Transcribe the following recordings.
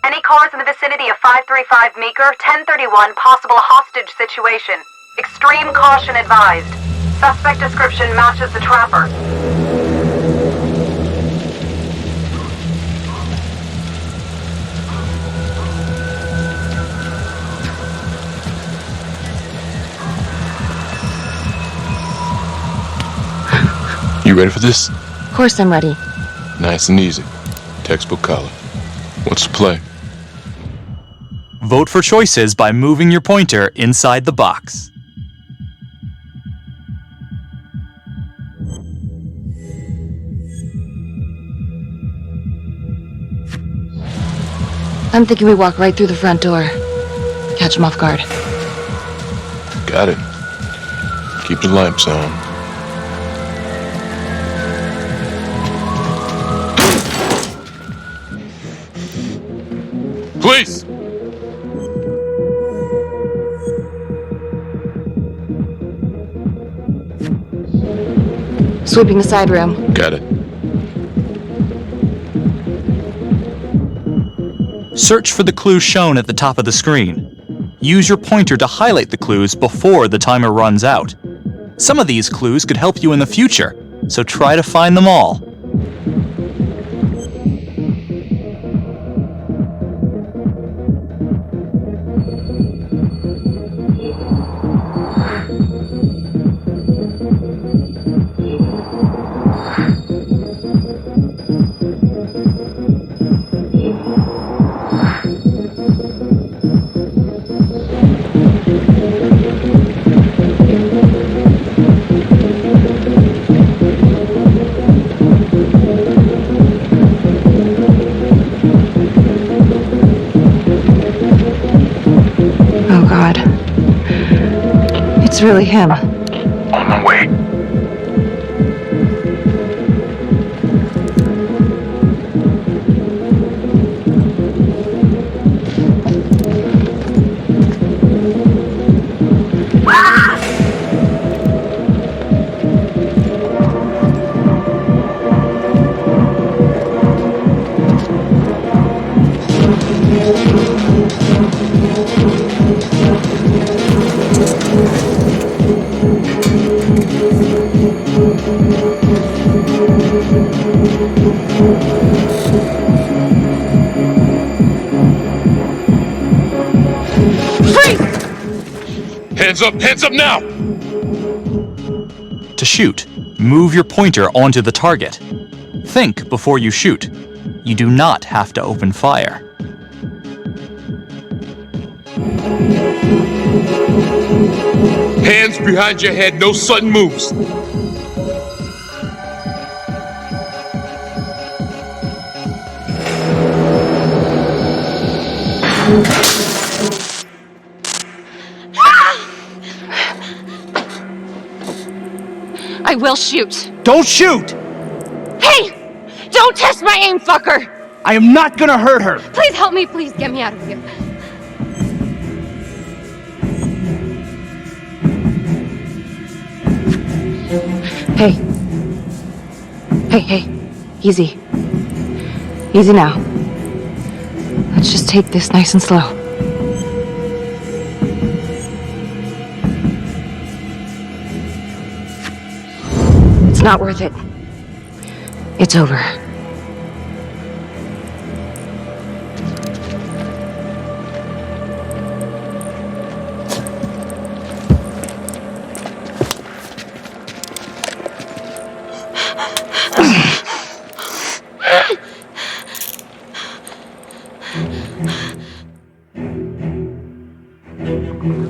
Any cars in the vicinity of 535 Meeker, 1031, possible hostage situation. Extreme caution advised. Suspect description matches the trapper. You ready for this? Of course I'm ready. Nice and easy. Textbook color. What's the play? Vote for choices by moving your pointer inside the box. I'm thinking we walk right through the front door. Catch him off guard. Got it. Keep the lights on. Police! Sweeping the side room. Got it. Search for the clues shown at the top of the screen. Use your pointer to highlight the clues before the timer runs out. Some of these clues could help you in the future, so try to find them all. It's really him. On my way. Hands up now! To shoot, move your pointer onto the target. Think before you shoot. You do not have to open fire. Hands behind your head, no sudden moves. I will shoot. Don't shoot! Hey! Don't test my aim, fucker! I am not gonna hurt her! Please help me, please get me out of here. Hey. Hey. Easy. Easy now. Let's just take this nice and slow. It's not worth it. It's over.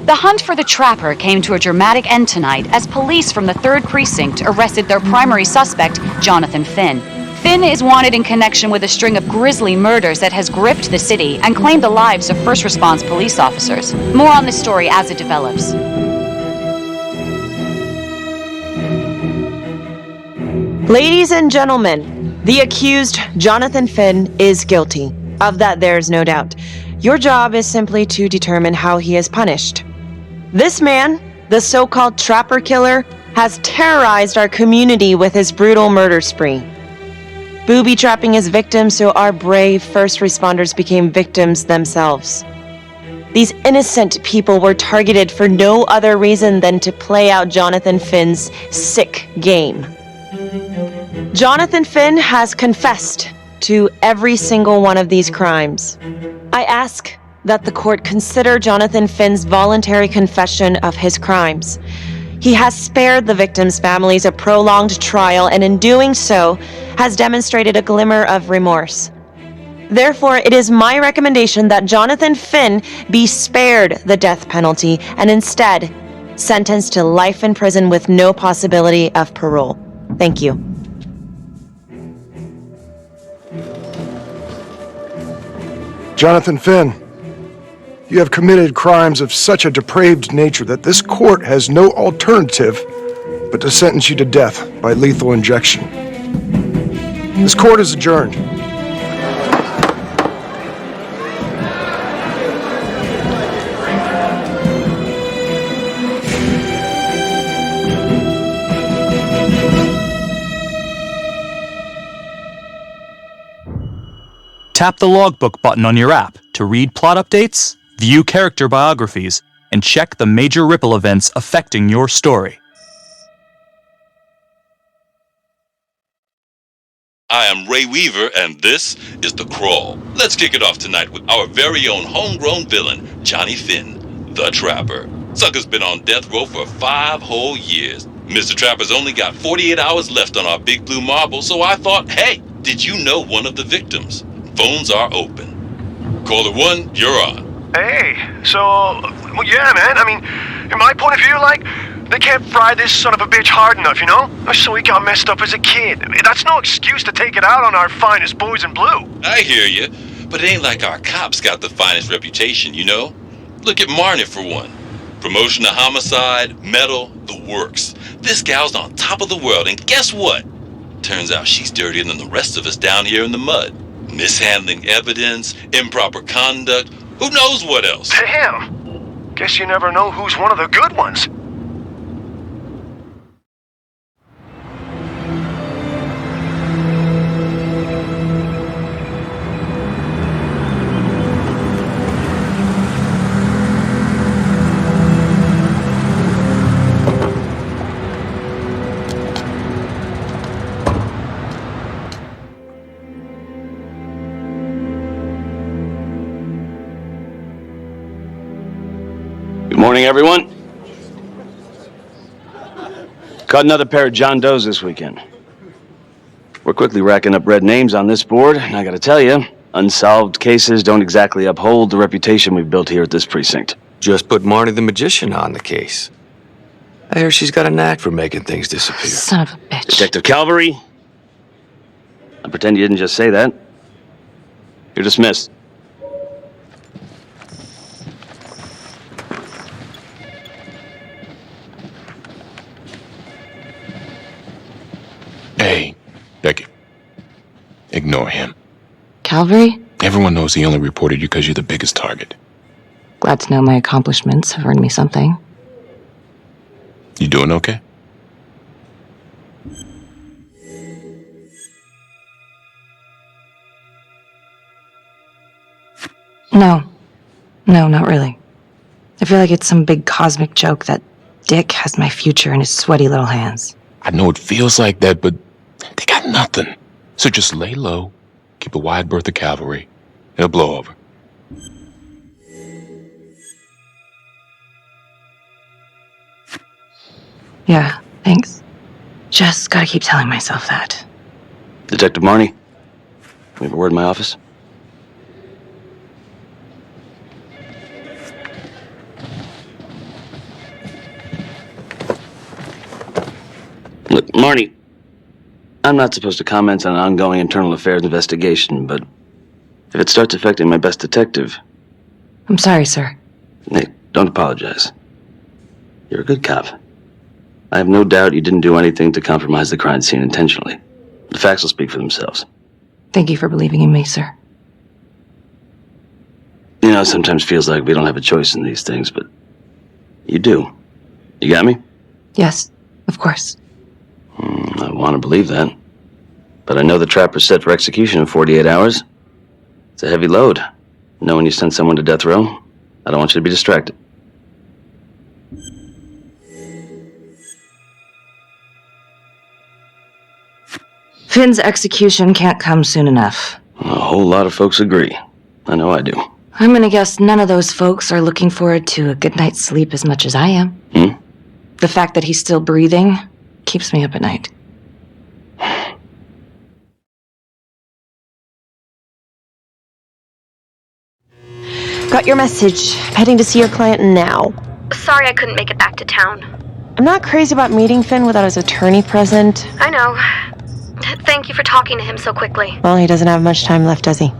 The hunt for the Trapper came to a dramatic end tonight as police from the 3rd Precinct arrested their primary suspect, Jonathan Finn. Finn is wanted in connection with a string of grisly murders that has gripped the city and claimed the lives of first response police officers. More on this story as it develops. Ladies and gentlemen, the accused, Jonathan Finn, is guilty. Of that, there's no doubt. Your job is simply to determine how he is punished. This man, the so-called Trapper Killer, has terrorized our community with his brutal murder spree. Booby-trapping his victims so our brave first responders became victims themselves. These innocent people were targeted for no other reason than to play out Jonathan Finn's sick game. Jonathan Finn has confessed to every single one of these crimes. I ask that the court consider Jonathan Finn's voluntary confession of his crimes. He has spared the victims' families a prolonged trial, and in doing so, has demonstrated a glimmer of remorse. Therefore, it is my recommendation that Jonathan Finn be spared the death penalty and instead sentenced to life in prison with no possibility of parole. Thank you. Jonathan Finn, you have committed crimes of such a depraved nature that this court has no alternative but to sentence you to death by lethal injection. This court is adjourned. Tap the logbook button on your app to read plot updates, view character biographies, and check the major ripple events affecting your story. I am Ray Weaver, and this is The Crawl. Let's kick it off tonight with our very own homegrown villain, Johnny Finn, the Trapper. Sucker's been on death row for 5 whole years. Mr. Trapper's only got 48 hours left on our big blue marble, so I thought, hey, did you know one of the victims? Phones are open. Caller 1, you're on. Hey, so, well, yeah, man, I mean, in my point of view, like, they can't fry this son of a bitch hard enough, you know? So he got messed up as a kid. I mean, that's no excuse to take it out on our finest boys in blue. I hear you, but it ain't like our cops got the finest reputation, you know? Look at Marney for one. Promotion to homicide, medal, the works. This gal's on top of the world, and guess what? Turns out she's dirtier than the rest of us down here in the mud. Mishandling evidence, improper conduct, who knows what else? Damn. Guess you never know who's one of the good ones. Good morning, everyone. Caught another pair of John Does this weekend. We're quickly racking up red names on this board, and I gotta tell you, unsolved cases don't exactly uphold the reputation we've built here at this precinct. Just put Marnie the Magician on the case. I hear she's got a knack for making things disappear. Son of a bitch. Detective Calvary, I pretend you didn't just say that. You're dismissed. Hey, Becky. Ignore him. Calvary? Everyone knows he only reported you because you're the biggest target. Glad to know my accomplishments have earned me something. You doing okay? No. No, not really. I feel like it's some big cosmic joke that Dick has my future in his sweaty little hands. I know it feels like that, but they got nothing. So just lay low, keep a wide berth of cavalry. It'll blow over. Yeah, thanks. Just gotta keep telling myself that. Detective Marney, we have a word in my office. Look, Marney, I'm not supposed to comment on an ongoing internal affairs investigation, but if it starts affecting my best detective... I'm sorry, sir. Hey, don't apologize. You're a good cop. I have no doubt you didn't do anything to compromise the crime scene intentionally. The facts will speak for themselves. Thank you for believing in me, sir. You know, it sometimes feels like we don't have a choice in these things, but you do. You got me? Yes, of course. I want to believe that. But I know the trapper's set for execution in 48 hours. It's a heavy load. Knowing you send someone to death row, I don't want you to be distracted. Finn's execution can't come soon enough. A whole lot of folks agree. I know I do. I'm gonna guess none of those folks are looking forward to a good night's sleep as much as I am. The fact that he's still breathing keeps me up at night. Got your message. Heading to see your client now. Sorry I couldn't make it back to town. I'm not crazy about meeting Finn without his attorney present. I know. Thank you for talking to him so quickly. Well, he doesn't have much time left, does he?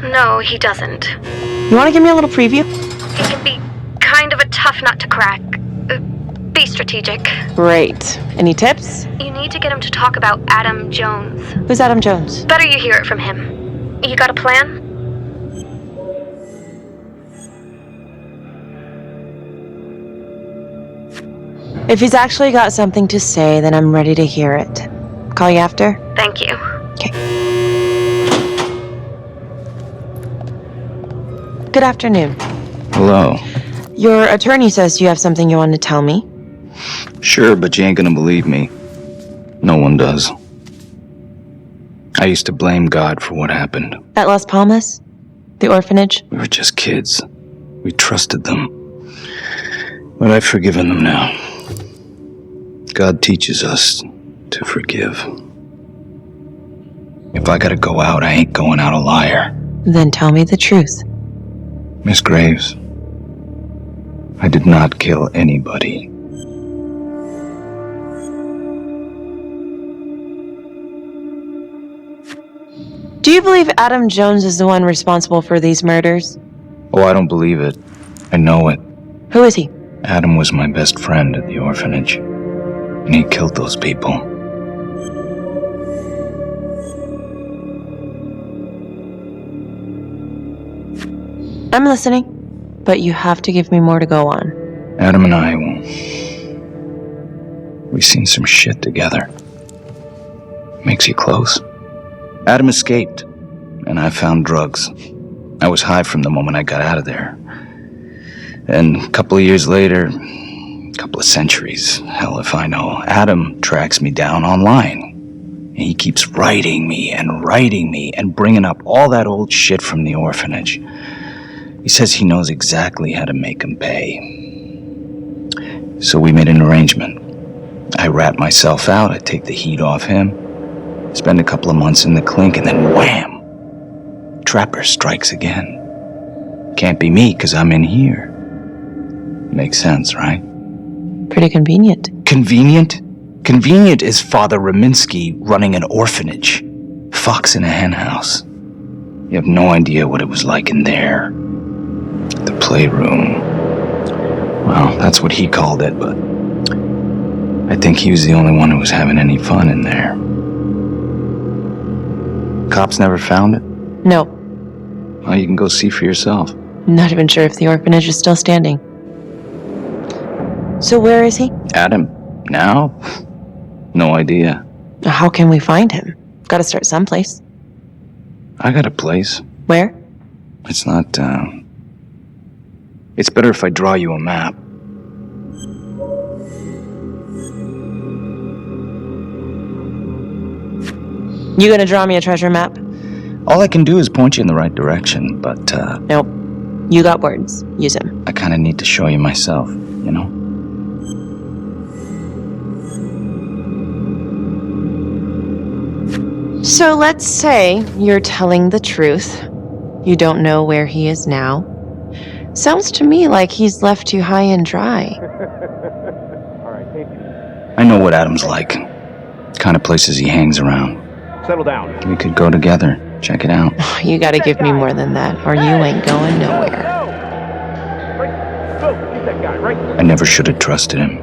No, he doesn't. You want to give me a little preview? He can be kind of a tough nut to crack. Be strategic. Great. Any tips? You need to get him to talk about Adam Jones. Who's Adam Jones? Better you hear it from him. You got a plan? If he's actually got something to say, then I'm ready to hear it. Call you after? Thank you. Okay. Good afternoon. Hello. Your attorney says you have something you want to tell me. Sure, but you ain't gonna believe me. No one does. I used to blame God for what happened. At Las Palmas? The orphanage? We were just kids. We trusted them. But I've forgiven them now. God teaches us to forgive. If I gotta go out, I ain't going out a liar. Then tell me the truth. Miss Graves, I did not kill anybody. Do you believe Adam Jones is the one responsible for these murders? Oh, I don't believe it. I know it. Who is he? Adam was my best friend at the orphanage, and he killed those people. I'm listening, but you have to give me more to go on. Adam and I, we've seen some shit together. Makes you close. Adam escaped, and I found drugs. I was high from the moment I got out of there. And a couple of years later, a couple of centuries, hell if I know, Adam tracks me down online. And he keeps writing me and bringing up all that old shit from the orphanage. He says he knows exactly how to make him pay. So we made an arrangement. I rat myself out, I take the heat off him, spend a couple of months in the clink, and then wham! Trapper strikes again. Can't be me, 'cause I'm in here. Makes sense, right? Pretty convenient. Convenient? Convenient is Father Raminsky running an orphanage. Fox in a henhouse. You have no idea what it was like in there. The playroom. Well, that's what he called it, but I think he was the only one who was having any fun in there. cops never found it? No, Well, you can go see for yourself. not even sure if the orphanage is still standing. So where is he? Adam? Now? No idea. How can we find him? Gotta start someplace. I got a place. Where? It's not, It's better if I draw you a map. You gonna draw me a treasure map? All I can do is point you in the right direction, but, Nope. You got words. Use them. I kinda need to show you myself, you know? So let's say you're telling the truth. You don't know where he is now. Sounds to me like he's left you high and dry. I know what Adam's like. Kind of places he hangs around. Settle down. We could go together. Check it out. You gotta give me more than that, or you ain't going nowhere. I never should have trusted him.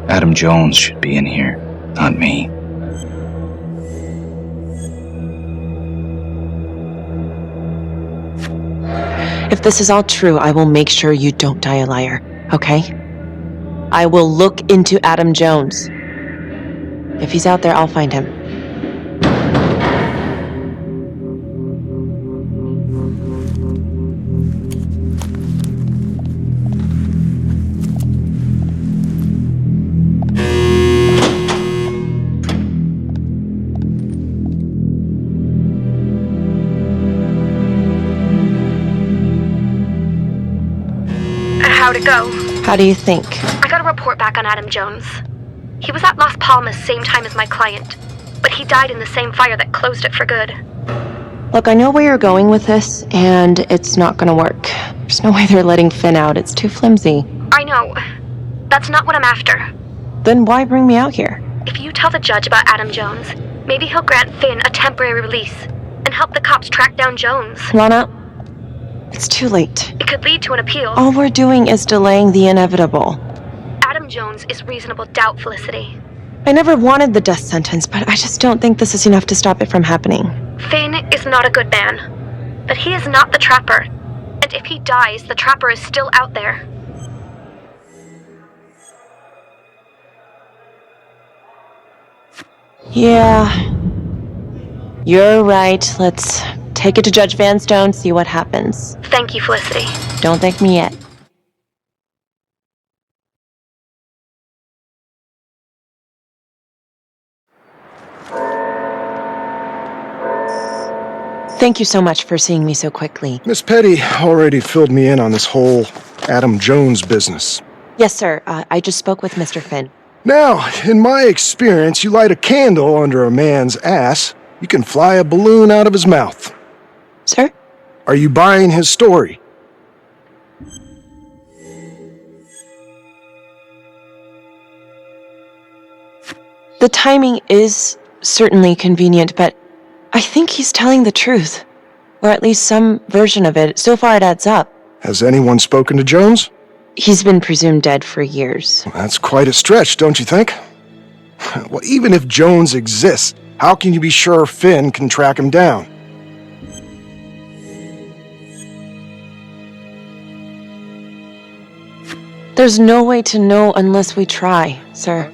Adam Jones should be in here, not me. If this is all true, I will make sure you don't die a liar, okay? I will look into Adam Jones. If he's out there, I'll find him. How'd it go? How do you think? I got a report back on Adam Jones. He was at Las Palmas same time as my client, but he died in the same fire that closed it for good. Look, I know where you're going with this, and it's not gonna work. There's no way they're letting Finn out. It's too flimsy. I know. That's not what I'm after. Then why bring me out here? If you tell the judge about Adam Jones, maybe he'll grant Finn a temporary release and help the cops track down Jones. Lana, it's too late. It could lead to an appeal. All we're doing is delaying the inevitable. Adam Jones is reasonable doubt, Felicity. I never wanted the death sentence, but I just don't think this is enough to stop it from happening. Finn is not a good man, but he is not the Trapper. And if he dies, the Trapper is still out there. Yeah. You're right. Let's take it to Judge Vanstone, see what happens. Thank you, Felicity. Don't thank me yet. Thank you so much for seeing me so quickly. Miss Petty already filled me in on this whole Adam Jones business. Yes, sir. I just spoke with Mr. Finn. Now, in my experience, you light a candle under a man's ass, you can fly a balloon out of his mouth. Sir? Are you buying his story? The timing is certainly convenient, but I think he's telling the truth. Or at least some version of it. So far it adds up. Has anyone spoken to Jones? He's been presumed dead for years. That's quite a stretch, don't you think? Well, even if Jones exists, how can you be sure Finn can track him down? There's no way to know unless we try, sir.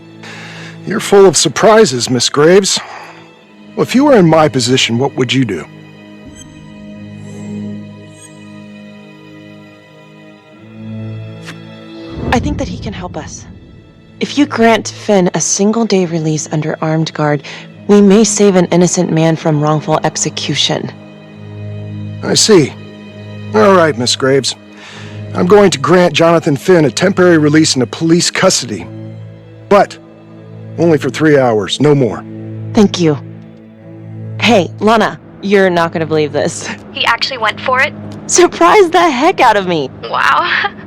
You're full of surprises, Miss Graves. Well, if you were in my position, what would you do? I think that he can help us. If you grant Finn a single-day release under armed guard, we may save an innocent man from wrongful execution. I see. All right, Miss Graves. I'm going to grant Jonathan Finn a temporary release into police custody. But only for 3 hours, no more. Thank you. Hey, Lana, you're not gonna believe this. He actually went for it? Surprised the heck out of me. Wow.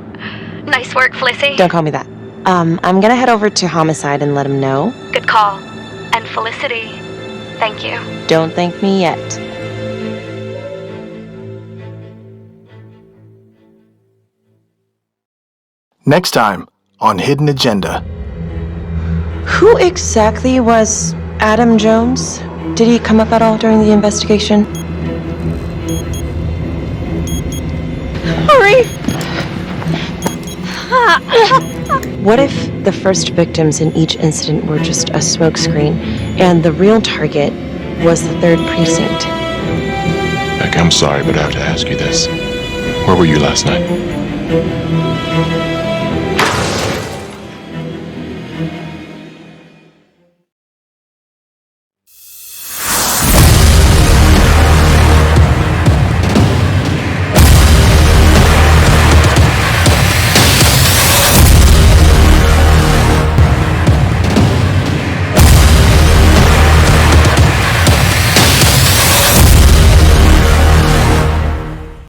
Nice work, Felicity. Don't call me that. I'm gonna head over to Homicide and let him know. Good call. And Felicity, thank you. Don't thank me yet. Next time on Hidden Agenda. Who exactly was Adam Jones? Did he come up at all during the investigation? Hurry! What if the first victims in each incident were just a smokescreen, and the real target was the 3rd precinct? Beck, I'm sorry, but I have to ask you this. Where were you last night?